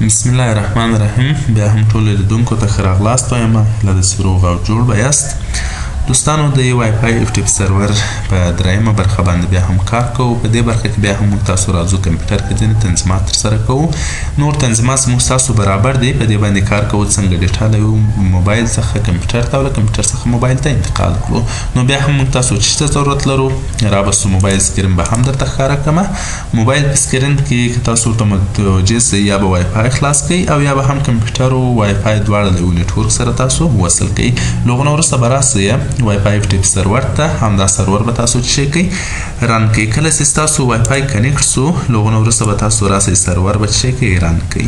بسم الله الرحمن الرحیم. بیا هم ټول لیدونکو ته ښه راغلاست وایم. هیله ده چې روغ او جوړ به یاست. دوستانو د WiFi FTP سرور په درېیمه برخه باندې بیا هم کار کوو. په دې برخه کې بیا هم موږ تاسو راځو کمپیوټر کې ځینې تنظیمات ترسره کوو. نور تنظیمات زموږ ستاسو برابر دی. په دې باندې کار کوو څنګه ډیټا له یو موبایل څخه کمپیوټر ته او له کمپیوټر څخه موبایل ته انتقال کړو. نو بیا هم موږ تاسو چې څه ضرورت لرو رابسو موبایل سکرین به هم درته ښکاره کړمه. موبایل په سکرین کې که تاسو ورته متوجه سئ یا به WiFi خلاص کوئ او یا به هم کمپیوټر او WiFi دواړه له یو نیټورک سره تاسو وصل کوئ. له هغه نه وروسته به راسئ WiFi FTP سرور ته. همدا سرور به تاسو چې کوئ رن کوئ. کله چې ستاسو WiFi کنیکټ سو له هغه نه وروسته به تاسو راسئ سرور به چې کوئ رن کوئ.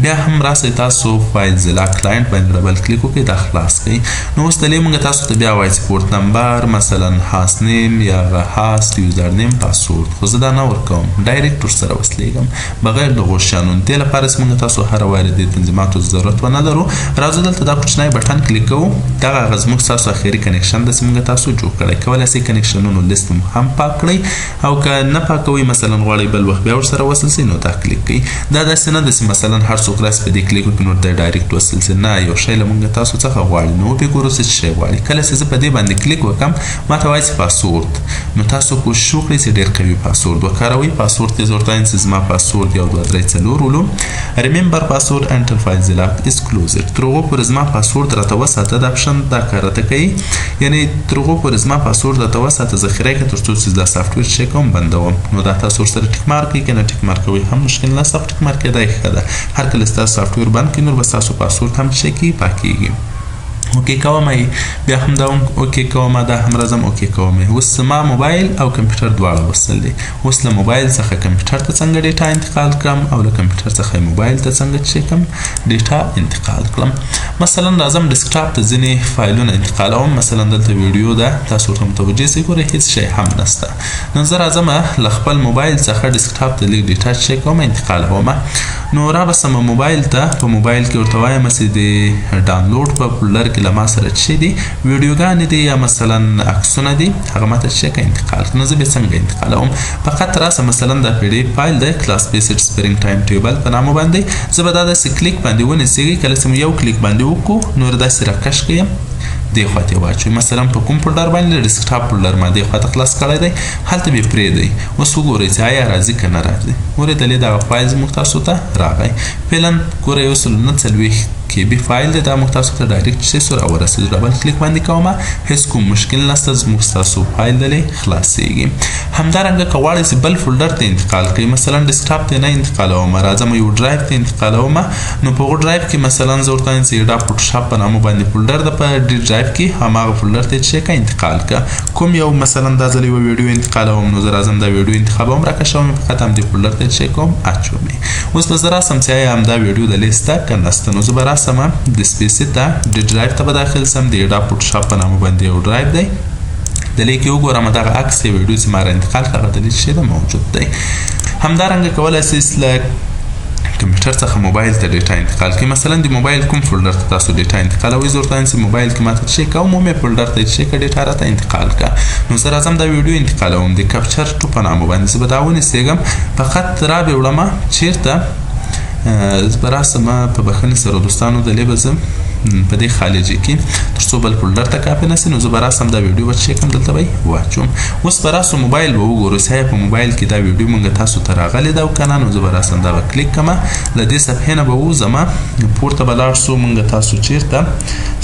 بیا هم راسئ تاسو فایل زیلا کلاینټ باندې ډبل کلیک وکړئ دا خلاص کوئ. نو اوس دلې موږ تاسو ته بیا وایي چې پورت نمبر مثلا هاست نیم یا هاست یوزر نیم پاسورد خو زه دا نه ورکوم ډایرکټ ورسره وصلیږم بغیر د هغو شیانو. دې لپاره چې موږ تاسو هره وارې دې تنظیماتو ضرورت ونه لرو. راځو دلته دا کوچنی بټن کلیک کوو. دغه هغه زموږ ستاسو اخري کنیکشن ده چې موږ تاسو جوړ کړی. کولی شئ کنیکشنونو لیست هم پاک کړئ او که نه پاکوئ مثلا غواړئ بل وخت بیا ورسره وصل شئ نو دا کلیک کړئ. دا داسې نه ده چې مثلا هر څوک راسي په دې کلیک وکړي نو ورته ډایرکټ وصل شي. نه یو شی له موږ تاسو څخه غواړي نو وپې ګورو چې څه شی غواړي. کله چې زه په دې باندې کلیک وکړم ماته وایي چې پاسورد. نو تاسو کوشش وکړئ چې ډېر قوي پاسورد وکاروئ. پاسورد کې زه ورته وایم چې زما پاسورد 1 2 3 4 ولو. ریممبر پاسورد انټر فایل زلاک از کلوزډ. تر هغو پورې زما پاسورد راته وساته. دا اپشن دا کار راته کوي یعنی تر هغو پورې زما پاسورد راته وساته ذخیره کړه تر څو چې دا سافټویر چې کوم بندوم. نو دا تاسو ورسره ټیک مارک کړئ که نه ټیک مارک کوئ هم مشکل نه. سافټ ټیک مارک کېدای ښه ده. هر کله چې تاسو سافټویر بند کړئ نور به ستاسو پاسورد هم چې کېږي پاکېږي. اوکې کوم بیا هم دا اوکې کوم دا هم راځم اوکې کوم. اوس زما موبایل او کمپیوټر دواړه وصل دي. اوس له موبایل څخه کمپیوټر ته څنګه ډیټا انتقال کړم او له کمپیوټر څخه موبایل ته څنګه چې کوم ډیټا انتقال کړم. مثلا راځم ډیسکټاپ ته ځینې فایلونه انتقالوم. مثلا دلته ویډیو ده تاسو ورته متوجه شئ. ګورئ هېڅ شی هم نشته. نو زه راځم له خپل موبایل څخه ډیسکټاپ ته لږ ډیټا چې کوم انتقالوم. نو رابسم موبایل ته. په موبایل کې ورته وایم چې د ډاونلوډ په فولډر کې له ما سره چې دي ویډیوګانې دي یا مثلا عکسونه دي هغه ماته چې انتقال کړي. نو زه بیا څنګه انتقالوم؟ فقط راسه مثلا دا PDF فایل دی کلاس بیسډ سپرینګ ټایم ټیبل په نامه باندې. زه به دا داسې کلیک باندې ونیسئ. کله چې مو یو کلیک باندې وکړو نور داسې راکش کړئ دې خواته واچوئ. مثلا په کوم فولډر باندې ډیسکټاپ فولډر ما دې خواته خلاص کړی دی هلته بیا پرېږدئ. اوس وګورئ چې آیا راځي که نه راځي. ګورئ دلې دغه فایل زموږ تاسو ته راغی. فعلا ګورئ 149 KB فایل دی. دا موږ تاسو ته ډایرکټ چې سو راورسېدو. ډبل کلیک باندې کومه هېڅ کوم مشکل نشته. زموږ ستاسو فایل دلې خلاصېږي. همدارنګه که غواړئ چې بل فولډر ته انتقال کړئ مثلا ډیسکټاپ ته نه انتقالوم راځم یو ډرایو ته انتقالوم. نو په هغو ډرایو کې مثلا زه ورته وایم چې دا فوټوشاپ په نامه باندې فولډر ده په ډي ډرایو کې هماغه فولډر ته چې انتقال کړه. کوم یو مثلا دا ځل یوه ویډیو انتقالوم نو زه راځم دا ویډیو انتخابوم راکشوم فقط همدې فولډر ته چې کوم اچوم. اوس به زه راسم چې آیا همدا ویډیو دلې شته که نشته. نو زه به راسم د سپیسي ته د ډرایو ته به داخل سم. د دا فوټوشاپ په نامه باندې یو ډرایو دی. دلې کې وګورم دغه عکس یا ویډیو چې ما را انتقال کړه هغه دلې چې ده موجود دی. همدارنګه کولی شئ له کمپیوټر څخه موبایل ته ډیټا انتقال کړئ. مثلا د موبایل کوم فولډر ته تاسو ډیټا انتقالوئ. زه ورته وایم چې موبایل کې ماته چې کوم عمومي فولډر ته چې ډیټا راته انتقال کړه. نو زه راځم دا ویډیو انتقالوم د کپچر 2 په نامه باندې. زه به دا ونیسېږم فقط را به وړمه چېرته زه به راسم په بخښنې سره دوستانو دلې به زه په دې خالجي کې تر څو بل فولډر ته کاپي نه سي. نو زه به راسم دا ویډیو به چې کوم دلته به یې واچوم. اوس به راسو موبایل به وګورو چې آیا په موبایل کې دا ویډیو موږ تاسو ته راغلې ده او که نه. نو زه به راسم دا به کلیک کړم. له دې صفحې نه به ووځم پورته به لاړ سو موږ تاسو چېرته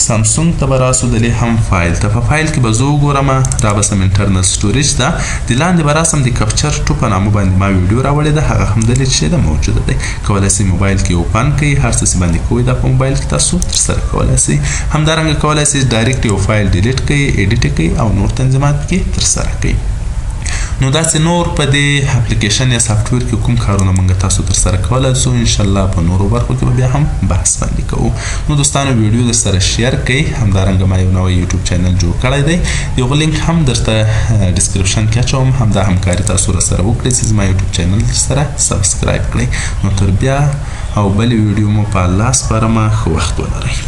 سامسونګ ته به راسو دلې هم فایل ته. په فایل کې به زه وګورم رابسم انټرنل سټوریج ده. د لاندې به راسم د کپچر 2 په نامه باندې ما ویډیو راوړې ده هغه هم دلې چې ده موجوده دی. کولی شئ موبایل کې اوپن کړئ هر څه چې باندې کوئ دا په موبایل کې تاسو ترسره کولی شئ. همدارنګه کولی شئ ډایرکټ یو فایل ډیلیټ کړئ ایډیټ کړئ او نور تنظیمات پکې ترسره کړئ. نو داسې نور په دې اپلیکیشن یا سافټویر کې کوم کارونه موږ تاسو ترسره کولی شو انشاءالله په نورو برخو کې به بیا هم بحث باندې کوو. نو دوستانو ویډیو درسره شیر کړئ. همدارنګه ما یو نوی یوټیوب چینل جوړ کړی دی. د هغه لینک هم درته ډسکرپشن کې اچوم. همدا همکاري تاسو راسره وکړئ چې زما یوټیوب چینل سره سبسکرایب کړئ. نو تر بیا او بلې ویډیو مو په الله سپارم. ښه وخت ولرئ.